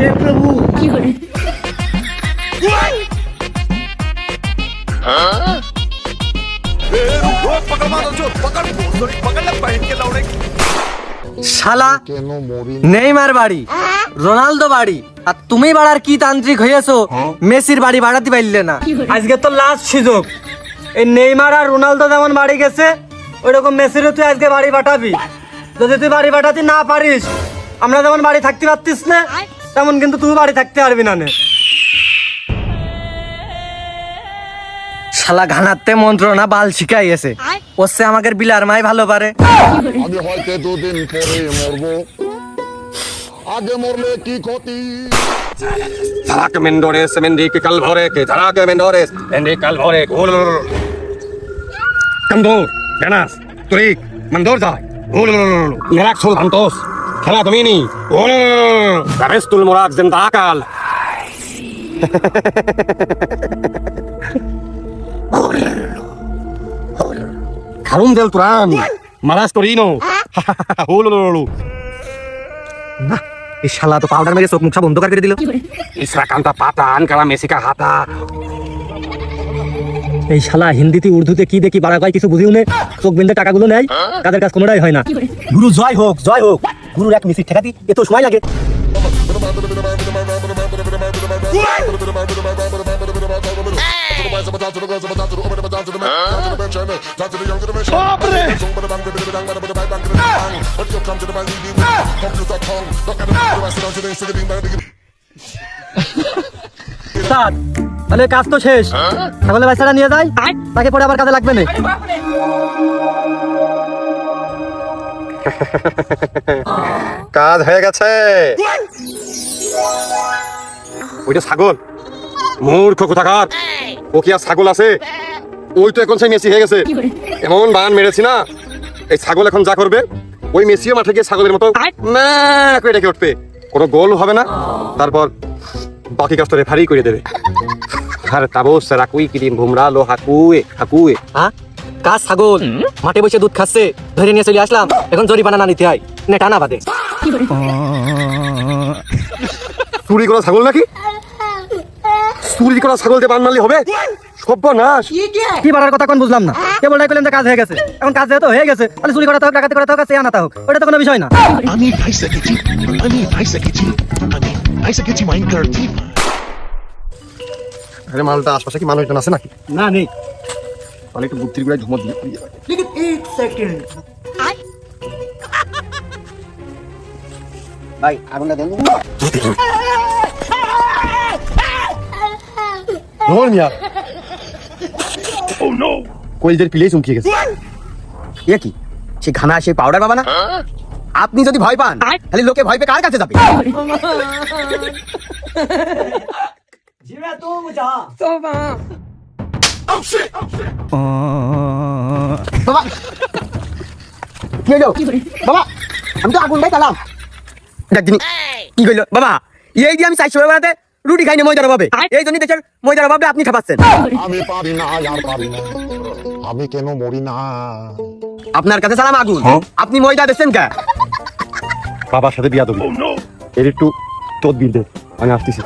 हे प्रभु শালা নেইমার বাড়ি রোনালদো বাড়ি আর তুমি বাড়ার কি তান্ত্রিক হইয়াছো মেসির বাড়ি বাড়াতে পারলে না। আজকে তো লাস্ট সুযোগ, এই নেইমার আর রোনালদো যেমন বাড়ি গেছে ওইরকম মেসিরও তুই আজকে বাড়ি বাটাবি। যদি তুই বাড়ি বাটাতে না পারিস, আমরা যেমন বাড়ি থাকতে পারতিস না তেমন কিন্তু তুই বাড়ি থাকতে পারবি না। শালা ঘানাতে মন্ত্রণা বাল শিখাইয়েছে, ওসে আমাকে বিলার মাই ভালো পারে। আমি হয়তো দুদিন পরে মরবো, আগে মরলে কি ক্ষতি? Tarak Mendores, Mendic Calvorek, Tarak Mendores, Mendic Calvorek, Candor, Ganas, Turik, Mandorza, Neraxol Antos, Calatomini, Garestul Morax, Zentakal. Carum del Turan, Malas Torino, এই শালা তো পাউডার মেরে চোখ মুখ সব অন্ধকার করে দিল। ইসরা কান্তা পাতা আনকালা মেসিকা হাতা। এই শালা হিন্দিতে উর্দুতে কি দেখি বাড়া কয় কিছু বুঝিও না, চোখ বিন্দে টাকাগুলো নেয়, কাদের কাজ কোনোটাই হয় না। গুরু জয় হোক জয় হোক, গুরুর এক মিনিট ঠেকাতি এত সময় লাগে। তাহলে কাজ তো শেষ, তাহলে বাচ্চাটা নিয়ে যাই, তাকে পরে আবার কাজে লাগবে না। কাজ হয়ে গেছে। ওইটা ছাগল, মূর্খ কোথাকার, ও কি আর ছাগল আছে? ওই তো এখন সেই মেসি হয়ে গেছে, এমন বান মেরেছি না, এই ছাগল এখন যা করবে ওই মেসিও মাঠে গিয়ে ছাগলের মতো না করে ডেকে উঠবে, কোনো গোল হবে না, তারপর বাকি কাজটা রেফারি করে দেবে। আর তাবস রাকুই কিরিম বুমরা লো হাকুয়ে হাকুয়ে। হ্যাঁ কাজ ছাগল মাঠে বসে দুধ খাচ্ছে, ধরে নিয়ে চলে আসলাম, এখন জরিমানা না নিতে হয় না, টানা বাদে। চুরি করা ছাগল নাকি? চুরি করা ছাগল দিয়ে বান মারলে হবে? সর্বনাশ। কি বাড়ার কথা কোন বুঝলাম না, কেবল ডাকলেন যে কাজ হয়ে গেছে, এখন কাজ যেহেতু হয়ে গেছে তাহলে চুরি করাতে হোক, ডাকাতি করাতে হোক, আর আনাতে হোক, ওটা তো কোনো বিষয় না। আমি পয়সা গেছি মাইনকার্ট। আরে মালটা আশপাশে কি মানুষজন আছে নাকি? না নেই। তাহলে একটু বুদ্ধির গুড়ায় ধুমো দিয়ে ভাই আগুনটা দেন। ধর মিয়া। কইদের পিলেই চমকিয়ে গেছে। এ কি সে ঘানা সে পাউডার বাবা না? আপনি যদি ভয় পান তাহলে লোকে ভয় পেয়ে কার কাছে যাবে? বাবা কি হলো? বাবা আমি তো আগুনটাই চালাম। দেখদিনি কি কইলো বাবা? এই দিয়ে আমি চাই সময় বানাতে রুটি খাইনি ময়দার অভাবে, এই জন্যই দেশের ময়দার অভাবে আপনি খাপাচ্ছেন। আমি পারি না আর পারি না, আমি কেন মরি না? আপনার কাছে সালাম আগুন, আপনি ময়দা দিচ্ছেন কে? বাবার সাথে বিয়া দেবো, এর একটু তোর বিল দে, আমি আসতেছি।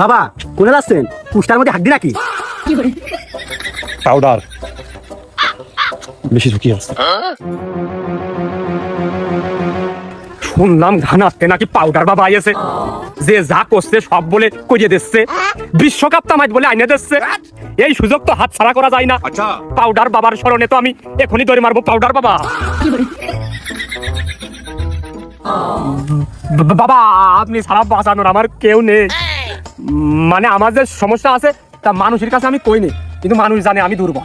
বাবা কোনে যাচ্ছেন? পুষ্টার মধ্যে হাত দি নাকি? পাউডার বেশি ঝুঁকি আছে। শুনলাম ঘানাতে নাকি পাউডার বাবা আইছে, যে যা করছে সব বলে করিয়ে দিচ্ছে, বিশ্বকাপ তামাজ বলে আইনে দিচ্ছে। এই সুযোগ তো হাত ছাড়া করা যায় না। পাউডার বাবার স্মরণে তো আমি এখনই দৌড়ে মারবো। পাউডার বাবা, বাবা আপনি ছাড়া বাঁচানোর আমার কেউ নেই। মানে আমার যে সমস্যা আছে তা মানুষের কাছে আমি কইনি, কিন্তু মানুষ জানে আমি দুর্বল।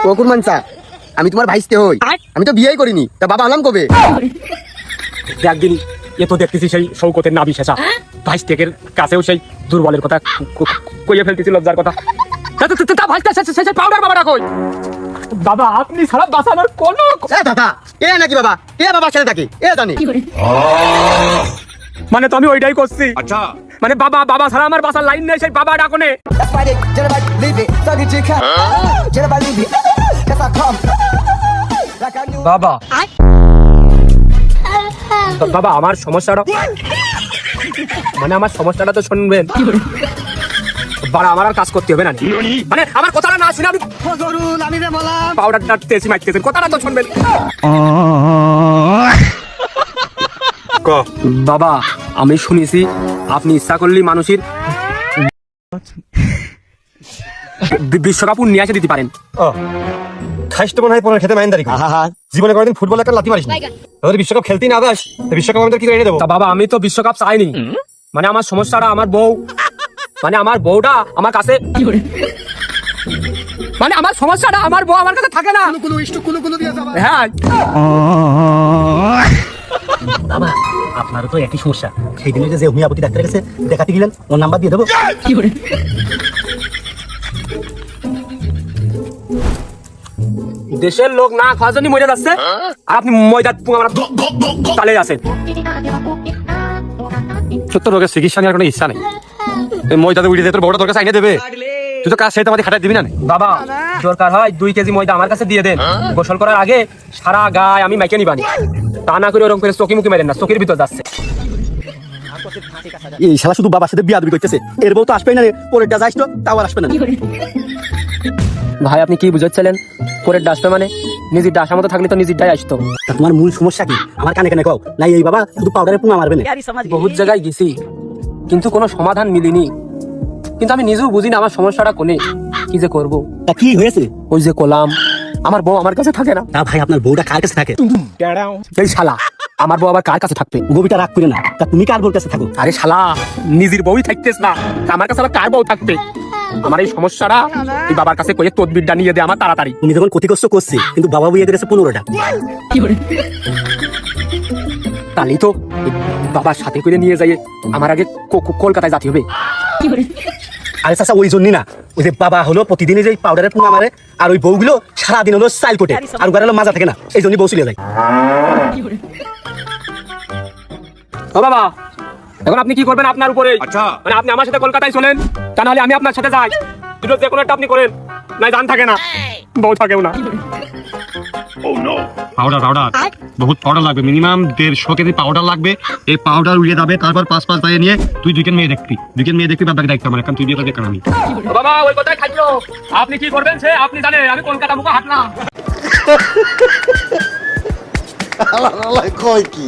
কখন মানসা আমি তোমার ভাইস্তে হই, আমি তো বিয়েই করিনি, তা বাবা আলাম কবে? একদিন এ তো দেখতেছি সেই শৌকতের নাবি শেষা, ভাইস টেকের কাছেও সেই দুর্বলের কথা কইয়ে ফেলতেছি, লজ্জার কথা। পাউডার বাবাটা কই? বাবা আপনি ছাড়া বাঁচানোর কোনো দাদা এ নাকি বাবা? এ বাবার সাথে থাকে এ জানে। মানে তো আমি ওইটাই করছি। আচ্ছা মানে বাবা বাবা ছাড়া আমার বাসার লাইন নেই, সেই বাবা ডাকনে। বাবা বাবা আমার সমস্যাটা মানে আমার সমস্যাটা তো শুনবেন। বাড়া আমার আর কাজ করতে হবে না, মানে আমার কথাটা না শুনে আপনি পাউডারটা তেছি মাইতেছেন, কথাটা তো শুনবেন। ক বাবা আমি শুনেছি আপনি ইচ্ছা করলে মানুষের বিশ্বকাপ নিয়ে এসে দিতে পারেন। খাইস তো মনে হয় পরে খেতে মাইন্দারি জীবনে কোনোদিন ফুটবল একটা লাথি মারিস না, তোদের বিশ্বকাপ খেলতেই না দাস, বিশ্বকাপ আমি তোর কি করে এনে দেবো? তা বাবা আমি তো বিশ্বকাপ চাইনি, মানে আমার সমস্যাটা আমার বউ, মানে আমার বউটা আমার কাছে, মানে আমার সমস্যাটা আমার বউ আমার কাছে থাকে না। হ্যাঁ বাবা আপনারও তো একই সমস্যা, সেই দিনে যে হোমিওপ্যাথি ডাক্তারের কাছে দেখাতে গেলেন, ওর নাম্বার দিয়ে দেবো। দেশের লোক না খাওয়ার জন্য মরে যাচ্ছে, আর আপনি ময়দা তালে আছেন। সত্য রোগের চিকিৎসা নেওয়ার কোনো ইচ্ছা নেই, এই ময়দাতে উঠে তোর বড় তোর কাছে আইনে দেবে, তুই তো কাজ সেটা আমাদের খাটাই দিবি না। বাবা দরকার হয় 2 কেজি ময়দা আমার কাছে দিয়ে দেন, গোসল করার আগে সারা গায়ে আমি মেখে নিবানি, তা না করে ওরকম করে চোখে মুখে মেরেন না, চোখের ভিতর যাচ্ছে। এই শালা শুধু বাবার সাথে বিয়াদবি করতেছে, এর বউ তো আসবেই না রে, পরেরটা যাইস তো তাও আর আসবে না। ভাই আপনি কি বুঝাচ্ছিলেন পরের ডাসবে মানে? নিজের ডাসা মতো থাকলে তো নিজের ডাই আসতো। তা তোমার মূল সমস্যা কি আমার কানে কানে কও, নাই এই বাবা শুধু পাউডারে পুঙা মারবে না। বহুত জায়গায় গেছি কিন্তু কোনো সমাধান মিলেনি, কিন্তু আমি নিজেও বুঝি না আমার সমস্যাটা কোনে, কি যে করব। তা কি হয়েছে? ওই যে কলাম আমার বউ আমার কাছে থাকে না। তা ভাই আপনার বউটা কার কাছে থাকে? এই শালা আমার বউ আবার কার কাছে থাকবে? বউটা রাগ করে না, তা তুমি কার বউর কাছে থাকো? আরে শালা নিজের বউই থাকতেছ না, তা আমার কাছে আবার কার বউ থাকবে? আমার এই সমস্যাটা এই বাবার কাছে কইয়ে তদবিরটা নিয়ে দে আমার তাড়াতাড়ি। তুমি যখন ক্ষতিগ্রস্ত করছে, কিন্তু বাবা বিয়ে করেছে 15টা। তাহলে তো এই বাবার সাথে করে নিয়ে যাই আমার আগে কলকাতায় যেতে হবে। আরে চাচা ওই জন্যই না, ওই যে বাবা হলো প্রতিদিনই যে পাউডারে পুঙা মারে, আর ওই বউগুলো সারাদিন হলো স্টাইল কোটে, আর ঘরে হলো মাজা থাকে না, এই জন্যই বউ চলে যায়। ও বাবা এখন আপনি কি করবেন আপনার উপরে, মানে আপনি আমার সাথে কলকাতায় চলেন, তা নাহলে আমি আপনার সাথে যাই, দুটো যে কোনো একটা আপনি করেন, না জান থাকে না বউ থাকেও না। পাউডার বহুত পাউডার লাগবে, মিনিমাম 150 কেজি পাউডার লাগবে। এই পাউডার উড়িয়ে যাবে, তারপর 5 দায়ে নিয়ে তুই 2 মেয়ে দেখবি, 2 মেয়ে দেখবি, বাদ বাকি দায়িত্ব আমার, এখন তুই বিয়ে করবি কেন? আমি ও বাবা ওই কথাই খাইলো, আপনি কি করবেন সে আপনি জানেন, আমি কলকাতা মুখে হাঁটলাম। কয় কি